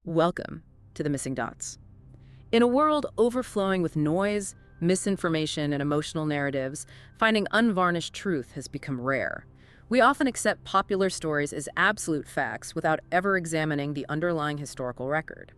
Welcome to the Missing Dots. In a world overflowing with noise, misinformation, and emotional narratives, finding unvarnished truth has become rare. We often accept popular stories as absolute facts without ever examining the underlying historical record.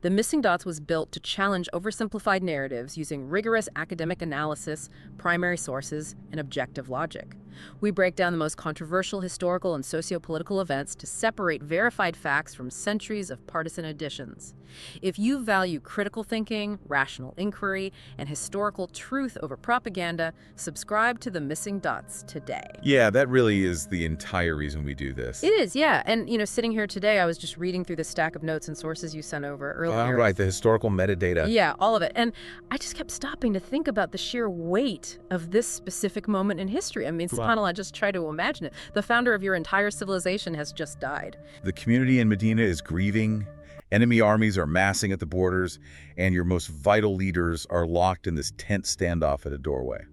The Missing Dots was built to challenge oversimplified narratives using rigorous academic analysis, primary sources, and objective logic. We break down the most controversial historical and socio-political events to separate verified facts from centuries of partisan additions. If you value critical thinking, rational inquiry, and historical truth over propaganda, subscribe to the Missing Dots today. Yeah, that really is the entire reason we do this. It is, yeah. And, sitting here today, I was just reading through the stack of notes and sources you sent over earlier. Right, the historical metadata. Yeah, all of it. And I just kept stopping to think about the sheer weight of this specific moment in history. I mean, subhanAllah, just try to imagine it. The founder of your entire civilization has just died. The community in Medina is grieving. Enemy armies are massing at the borders, and your most vital leaders are locked in this tense standoff at a doorway.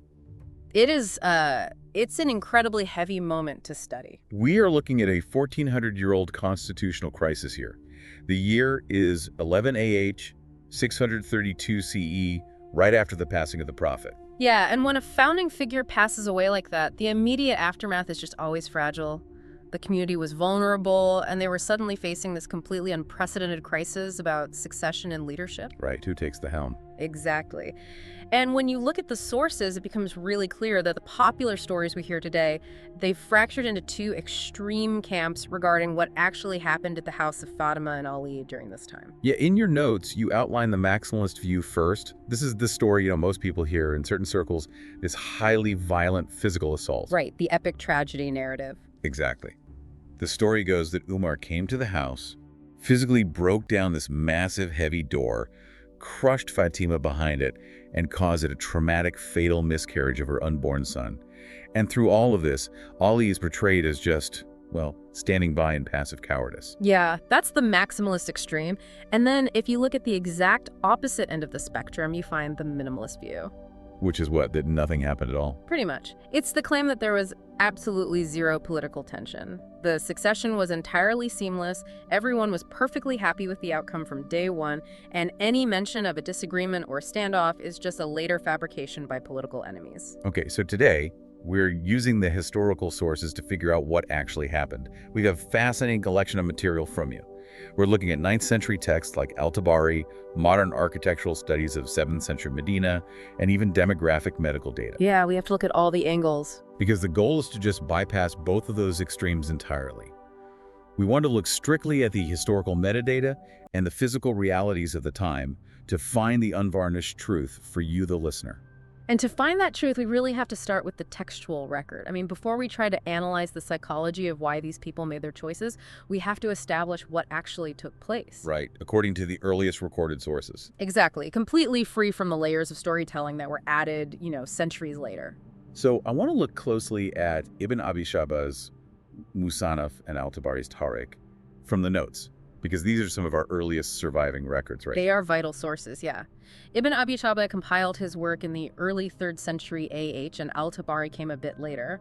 It's an incredibly heavy moment to study. We are looking at a 1,400-year-old constitutional crisis here. The year is 11 AH, 632 CE, right after the passing of the Prophet. Yeah, and when a founding figure passes away like that, the immediate aftermath is just always fragile. The community was vulnerable, and they were suddenly facing this completely unprecedented crisis about succession and leadership. Right, who takes the helm? Exactly. And when you look at the sources, it becomes really clear that the popular stories we hear today, they've fractured into two extreme camps regarding what actually happened at the House of Fatima and Ali during this time. Yeah, in your notes, you outline the maximalist view first. This is the story, most people hear in certain circles, this highly violent physical assault. Right, the epic tragedy narrative. Exactly. The story goes that Umar came to the house, physically broke down this massive, heavy door, crushed Fatima behind it, and caused a traumatic, fatal miscarriage of her unborn son. And through all of this, Ali is portrayed as just, standing by in passive cowardice. Yeah, that's the maximalist extreme. And then if you look at the exact opposite end of the spectrum, you find the minimalist view. Which is what? That nothing happened at all? Pretty much. It's the claim that there was absolutely zero political tension. The succession was entirely seamless, everyone was perfectly happy with the outcome from day one, and any mention of a disagreement or standoff is just a later fabrication by political enemies. Okay, so today, we're using the historical sources to figure out what actually happened. We have a fascinating collection of material from you. We're looking at 9th century texts like Al-Tabari, modern architectural studies of 7th century Medina, and even demographic medical data. Yeah, we have to look at all the angles. Because the goal is to just bypass both of those extremes entirely. We want to look strictly at the historical metadata and the physical realities of the time to find the unvarnished truth for you, the listener. And to find that truth, we really have to start with the textual record. I mean, before we try to analyze the psychology of why these people made their choices, we have to establish what actually took place. Right, according to the earliest recorded sources. Exactly, completely free from the layers of storytelling that were added, centuries later. So I want to look closely at Ibn Abi Shaba's Musannaf and Al-Tabari's Tariq from the notes, because these are some of our earliest surviving records, right? They are vital sources, yeah. Ibn Abi Shaba compiled his work in the early 3rd century AH, and Al-Tabari came a bit later.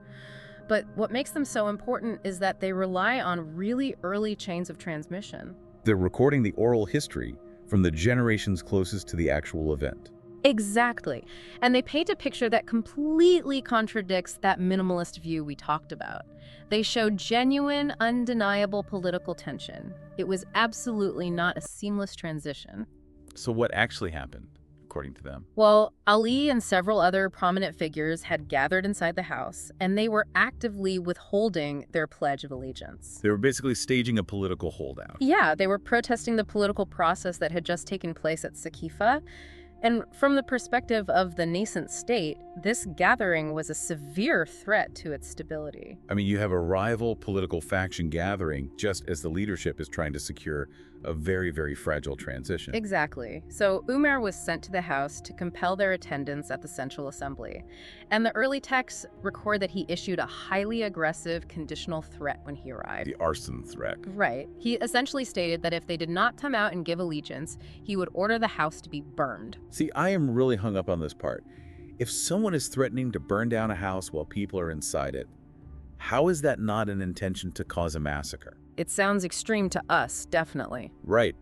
But what makes them so important is that they rely on really early chains of transmission. They're recording the oral history from the generations closest to the actual event. Exactly. And they paint a picture that completely contradicts that minimalist view we talked about. They show genuine, undeniable political tension. It was absolutely not a seamless transition. So what actually happened, according to them? Well, Ali and several other prominent figures had gathered inside the house, and they were actively withholding their Pledge of Allegiance. They were basically staging a political holdout. Yeah, they were protesting the political process that had just taken place at Saqifa. And from the perspective of the nascent state, this gathering was a severe threat to its stability. I mean, you have a rival political faction gathering just as the leadership is trying to secure a very, very fragile transition. Exactly. So Umar was sent to the house to compel their attendance at the Central Assembly. And the early texts record that he issued a highly aggressive conditional threat when he arrived. The arson threat. Right. He essentially stated that if they did not come out and give allegiance, he would order the house to be burned. See, I am really hung up on this part. If someone is threatening to burn down a house while people are inside it, how is that not an intention to cause a massacre? It sounds extreme to us, definitely. Right.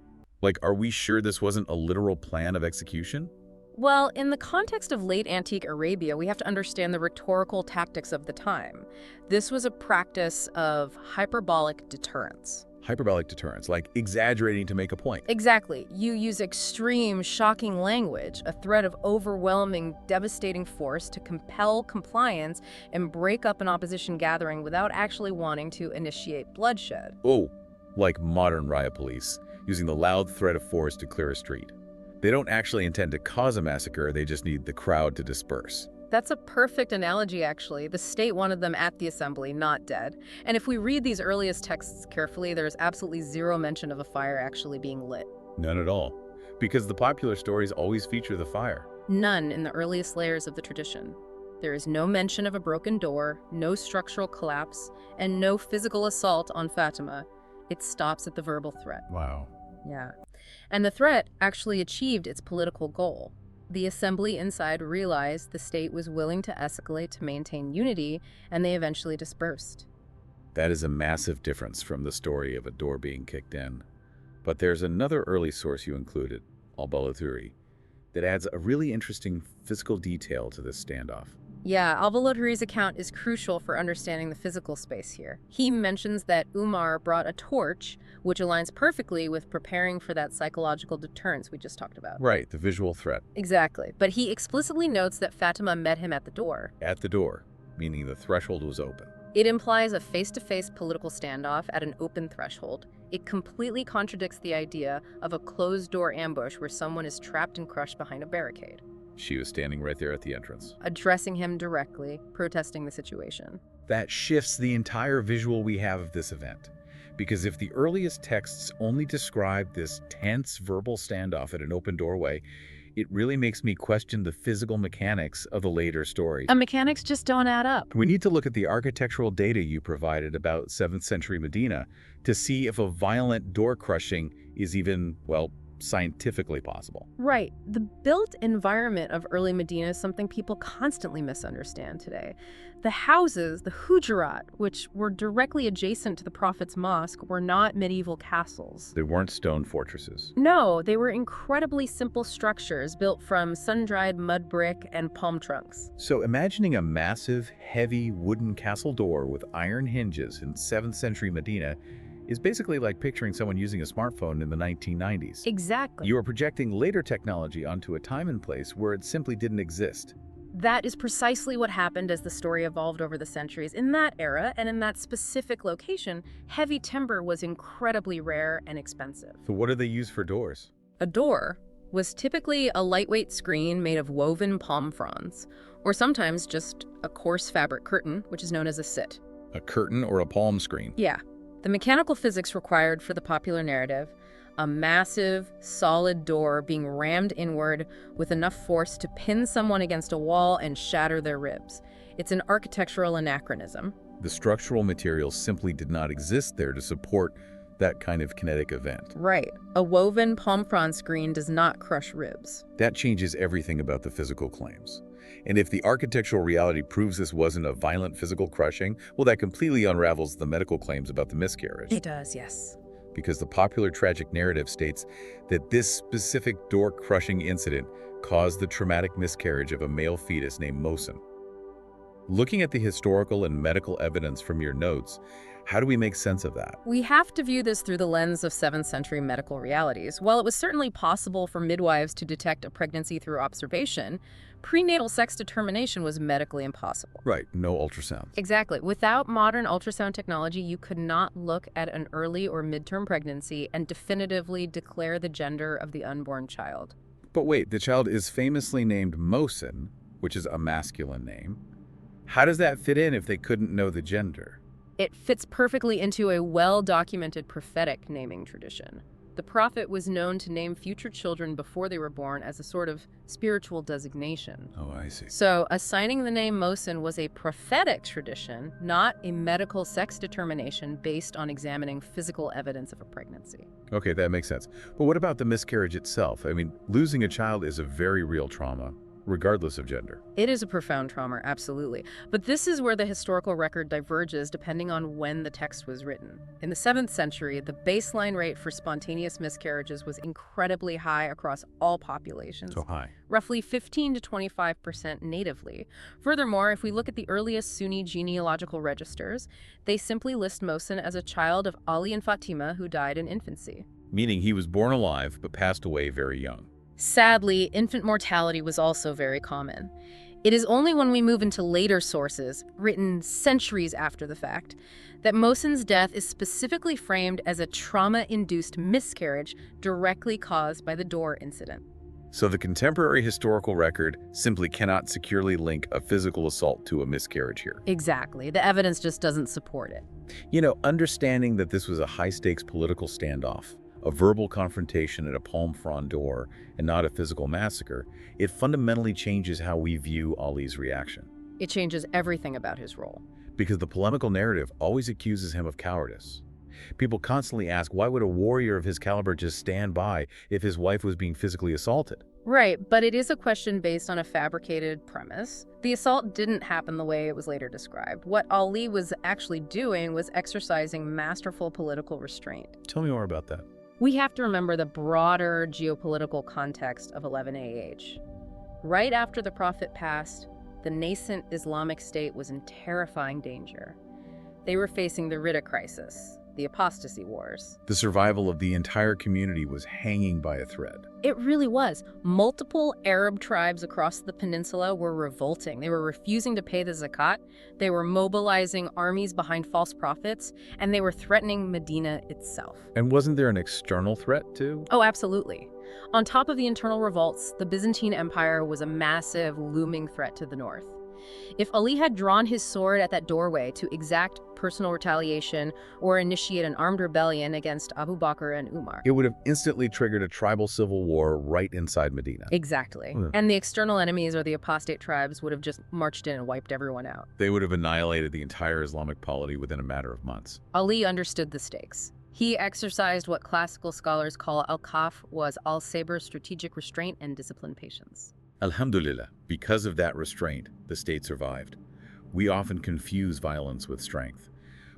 Like, are we sure this wasn't a literal plan of execution? Well, in the context of late antique Arabia, we have to understand the rhetorical tactics of the time. This was a practice of hyperbolic deterrence. Hyperbolic deterrence, like exaggerating to make a point. Exactly. You use extreme, shocking language, a threat of overwhelming, devastating force to compel compliance and break up an opposition gathering without actually wanting to initiate bloodshed. Oh, like modern riot police, using the loud threat of force to clear a street. They don't actually intend to cause a massacre, they just need the crowd to disperse. That's a perfect analogy, actually. The state wanted them at the assembly, not dead. And if we read these earliest texts carefully, there's absolutely zero mention of a fire actually being lit. None at all. Because the popular stories always feature the fire. None in the earliest layers of the tradition. There is no mention of a broken door, no structural collapse, and no physical assault on Fatima. It stops at the verbal threat. Wow. Yeah. And the threat actually achieved its political goal. The assembly inside realized the state was willing to escalate to maintain unity, and they eventually dispersed. That is a massive difference from the story of a door being kicked in. But there's another early source you included, al-Baladhuri, that adds a really interesting physical detail to this standoff. Yeah, al-Baladhuri's account is crucial for understanding the physical space here. He mentions that Umar brought a torch, which aligns perfectly with preparing for that psychological deterrence we just talked about. Right, the visual threat. Exactly. But he explicitly notes that Fatima met him at the door. At the door, meaning the threshold was open. It implies a face-to-face political standoff at an open threshold. It completely contradicts the idea of a closed-door ambush where someone is trapped and crushed behind a barricade. She was standing right there at the entrance, Addressing him directly, protesting the situation. That shifts the entire visual we have of this event. Because if the earliest texts only describe this tense verbal standoff at an open doorway, it really makes me question the physical mechanics of the later stories. The mechanics just don't add up. We need to look at the architectural data you provided about 7th century Medina to see if a violent door crushing is even, well, scientifically possible. Right. The built environment of early Medina is something people constantly misunderstand today. The houses, the hujurat, which were directly adjacent to the Prophet's mosque, were not medieval castles. They weren't stone fortresses. No, they were incredibly simple structures built from sun-dried mud brick and palm trunks. So imagining a massive, heavy wooden castle door with iron hinges in 7th century Medina is basically like picturing someone using a smartphone in the 1990s. Exactly. You are projecting later technology onto a time and place where it simply didn't exist. That is precisely what happened as the story evolved over the centuries. In that era, and in that specific location, heavy timber was incredibly rare and expensive. So what do they use for doors? A door was typically a lightweight screen made of woven palm fronds, or sometimes just a coarse fabric curtain, which is known as a sit. A curtain or a palm screen? Yeah. The mechanical physics required for the popular narrative, a massive, solid door being rammed inward with enough force to pin someone against a wall and shatter their ribs. It's an architectural anachronism. The structural materials simply did not exist there to support that kind of kinetic event. Right. A woven palm frond screen does not crush ribs. That changes everything about the physical claims. And if the architectural reality proves this wasn't a violent physical crushing, well, that completely unravels the medical claims about the miscarriage. It does, yes. Because the popular tragic narrative states that this specific door-crushing incident caused the traumatic miscarriage of a male fetus named Mohsen. Looking at the historical and medical evidence from your notes, how do we make sense of that? We have to view this through the lens of 7th century medical realities. While it was certainly possible for midwives to detect a pregnancy through observation, prenatal sex determination was medically impossible. Right, no ultrasound. Exactly. Without modern ultrasound technology, you could not look at an early or midterm pregnancy and definitively declare the gender of the unborn child. But wait, the child is famously named Mohsen, which is a masculine name. How does that fit in if they couldn't know the gender? It fits perfectly into a well-documented prophetic naming tradition. The prophet was known to name future children before they were born as a sort of spiritual designation. Oh, I see. So assigning the name Mohsen was a prophetic tradition, not a medical sex determination based on examining physical evidence of a pregnancy. Okay, that makes sense. But what about the miscarriage itself? I mean, losing a child is a very real trauma. regardless of gender. It is a profound trauma, absolutely. But this is where the historical record diverges depending on when the text was written. In the 7th century, the baseline rate for spontaneous miscarriages was incredibly high across all populations. So high. Roughly 15 to 25% natively. Furthermore, if we look at the earliest Sunni genealogical registers, they simply list Mohsen as a child of Ali and Fatima who died in infancy. Meaning he was born alive but passed away very young. Sadly, infant mortality was also very common. It is only when we move into later sources, written centuries after the fact, that Mohsen's death is specifically framed as a trauma-induced miscarriage directly caused by the door incident. So the contemporary historical record simply cannot securely link a physical assault to a miscarriage here. Exactly. The evidence just doesn't support it. You know, understanding that this was a high-stakes political standoff, a verbal confrontation at a palm frondeur, and not a physical massacre, it fundamentally changes how we view Ali's reaction. It changes everything about his role. Because the polemical narrative always accuses him of cowardice. People constantly ask, why would a warrior of his caliber just stand by if his wife was being physically assaulted? Right, but it is a question based on a fabricated premise. The assault didn't happen the way it was later described. What Ali was actually doing was exercising masterful political restraint. Tell me more about that. We have to remember the broader geopolitical context of 11 AH. Right after the Prophet passed, the nascent Islamic State was in terrifying danger. They were facing the Ridda crisis, the apostasy wars. The survival of the entire community was hanging by a thread. It really was. Multiple Arab tribes across the peninsula were revolting. They were refusing to pay the zakat, they were mobilizing armies behind false prophets, and they were threatening Medina itself. And wasn't there an external threat too? Oh, absolutely. On top of the internal revolts, the Byzantine Empire was a massive, looming threat to the north. If Ali had drawn his sword at that doorway to exact personal retaliation or initiate an armed rebellion against Abu Bakr and Umar, It would have instantly triggered a tribal civil war right inside Medina. exactly. And the external enemies or the apostate tribes would have just marched in and wiped everyone out. They would have annihilated the entire Islamic polity within a matter of months. Ali understood the stakes. He exercised what classical scholars call al-Kaf, was al-Sabr, strategic restraint and disciplined patience. Alhamdulillah, because of that restraint, the state survived. We often confuse violence with strength.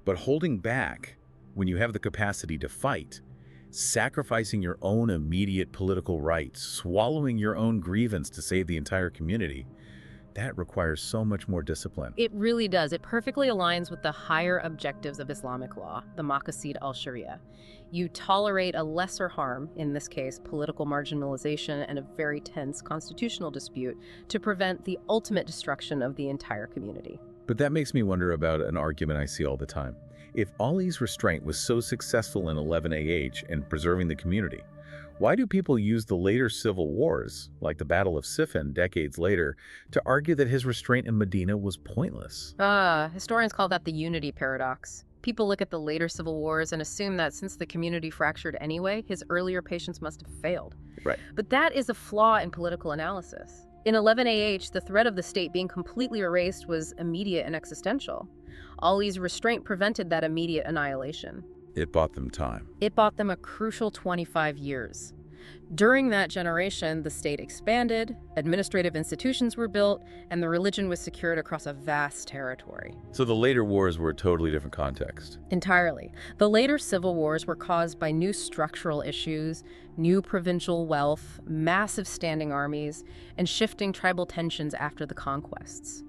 But holding back, when you have the capacity to fight, sacrificing your own immediate political rights, swallowing your own grievance to save the entire community, that requires so much more discipline. It really does. It perfectly aligns with the higher objectives of Islamic law, the Maqasid al-Sharia. You tolerate a lesser harm, in this case political marginalization and a very tense constitutional dispute, to prevent the ultimate destruction of the entire community. But that makes me wonder about an argument I see all the time. If Ali's restraint was so successful in 11 AH and preserving the community, why do people use the later civil wars, like the Battle of Siffin decades later, to argue that his restraint in Medina was pointless? Historians call that the unity paradox. People look at the later civil wars and assume that since the community fractured anyway, his earlier patience must have failed. Right. But that is a flaw in political analysis. In 11 AH, the threat of the state being completely erased was immediate and existential. Ali's restraint prevented that immediate annihilation. It bought them time. It bought them a crucial 25 years. During that generation, the state expanded, administrative institutions were built, and the religion was secured across a vast territory. So the later wars were a totally different context. Entirely. The later civil wars were caused by new structural issues, new provincial wealth, massive standing armies, and shifting tribal tensions after the conquests.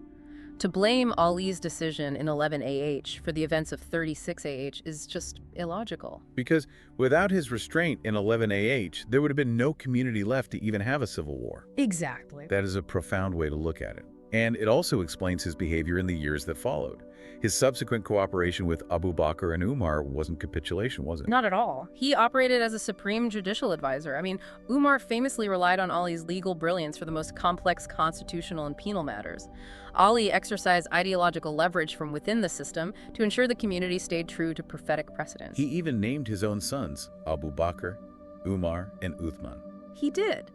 To blame Ali's decision in 11 AH for the events of 36 AH is just illogical. Because without his restraint in 11 AH, there would have been no community left to even have a civil war. Exactly. That is a profound way to look at it. And it also explains his behavior in the years that followed. His subsequent cooperation with Abu Bakr and Umar wasn't capitulation, was it? Not at all. He operated as a supreme judicial advisor. Umar famously relied on Ali's legal brilliance for the most complex constitutional and penal matters. Ali exercised ideological leverage from within the system to ensure the community stayed true to prophetic precedents. He even named his own sons, Abu Bakr, Umar, and Uthman. He did,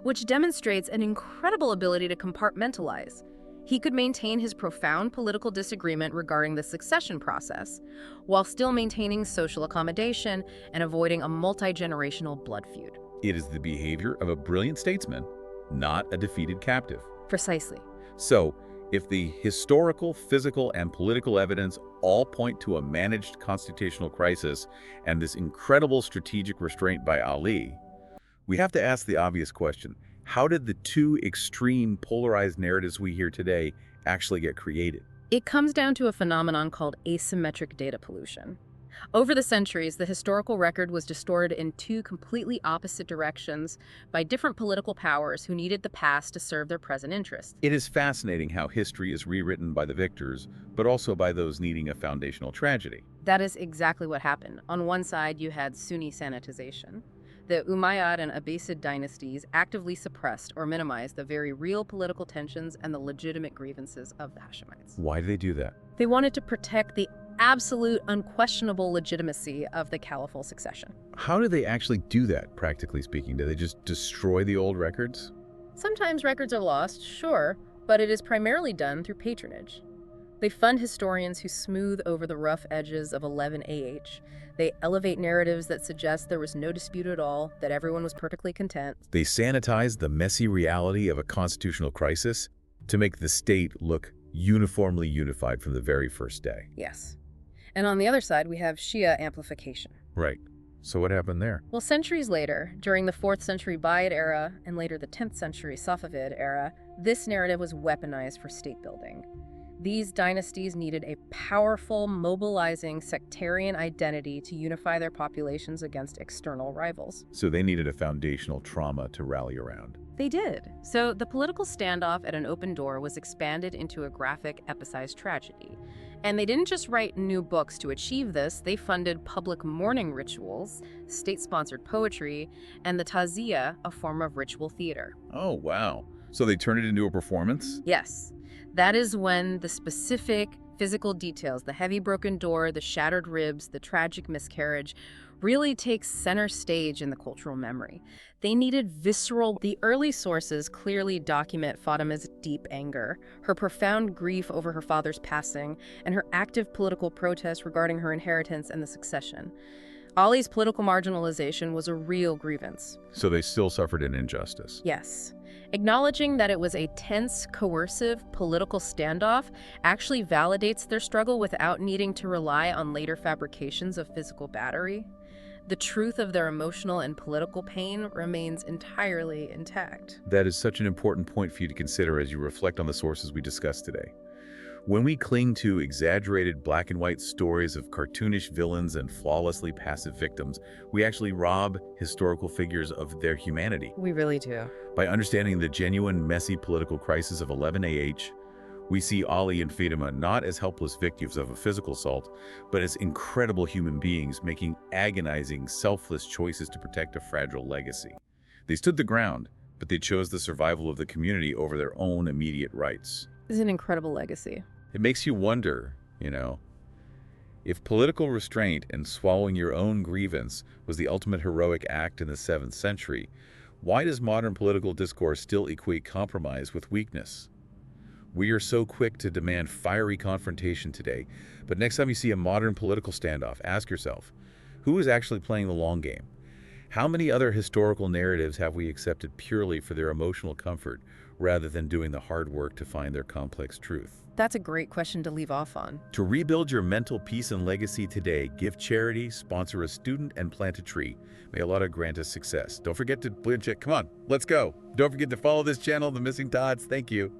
which demonstrates an incredible ability to compartmentalize. He could maintain his profound political disagreement regarding the succession process, while still maintaining social accommodation and avoiding a multi-generational blood feud. It is the behavior of a brilliant statesman not a defeated captive. Precisely. So, if the historical, physical, and political evidence all point to a managed constitutional crisis and this incredible strategic restraint by Ali, we have to ask the obvious question: how did the two extreme polarized narratives we hear today actually get created? It comes down to a phenomenon called asymmetric data pollution. Over the centuries, the historical record was distorted in two completely opposite directions by different political powers who needed the past to serve their present interests. It is fascinating how history is rewritten by the victors, but also by those needing a foundational tragedy. That is exactly what happened. On one side, you had Sunni sanitization. The Umayyad and Abbasid dynasties actively suppressed or minimized the very real political tensions and the legitimate grievances of the Hashemites. Why do they do that? They wanted to protect the absolute, unquestionable legitimacy of the caliphal succession. How do they actually do that, practically speaking? Do they just destroy the old records? Sometimes records are lost, sure, but it is primarily done through patronage. They fund historians who smooth over the rough edges of 11 AH. They elevate narratives that suggest there was no dispute at all, that everyone was perfectly content. They sanitize the messy reality of a constitutional crisis to make the state look uniformly unified from the very first day. Yes. And on the other side, we have Shia amplification. Right. So what happened there? Well, centuries later, during the 4th century Umayyad era and later the 10th century Safavid era, this narrative was weaponized for state building. These dynasties needed a powerful, mobilizing sectarian identity to unify their populations against external rivals. So they needed a foundational trauma to rally around. They did. So the political standoff at an open door was expanded into a graphic, epicized tragedy. And they didn't just write new books to achieve this, they funded public mourning rituals, state-sponsored poetry, and the taziyah, a form of ritual theater. Oh, wow. So they turned it into a performance? Yes. That is when the specific physical details, the heavy broken door, the shattered ribs, the tragic miscarriage, really takes center stage in the cultural memory. They needed visceral. The early sources clearly document Fatima's deep anger, her profound grief over her father's passing, and her active political protest regarding her inheritance and the succession. Ali's political marginalization was a real grievance. So they still suffered an injustice. Yes. Acknowledging that it was a tense, coercive political standoff actually validates their struggle without needing to rely on later fabrications of physical battery. The truth of their emotional and political pain remains entirely intact. That is such an important point for you to consider as you reflect on the sources we discussed today. When we cling to exaggerated black and white stories of cartoonish villains and flawlessly passive victims, we actually rob historical figures of their humanity. We really do. By understanding the genuine, messy political crisis of 11 AH, we see Ali and Fatima not as helpless victims of a physical assault, but as incredible human beings making agonizing, selfless choices to protect a fragile legacy. They stood the ground, but they chose the survival of the community over their own immediate rights. It's an incredible legacy. It makes you wonder, if political restraint and swallowing your own grievance was the ultimate heroic act in the 7th century, why does modern political discourse still equate compromise with weakness? We are so quick to demand fiery confrontation today, but next time you see a modern political standoff, ask yourself, who is actually playing the long game? How many other historical narratives have we accepted purely for their emotional comfort rather than doing the hard work to find their complex truth? That's a great question to leave off on. To rebuild your mental peace and legacy today, give charity, sponsor a student, and plant a tree. May Allah grant us success. Don't forget to check. Come on, let's go. Don't forget to follow this channel, The Missing Dots. Thank you.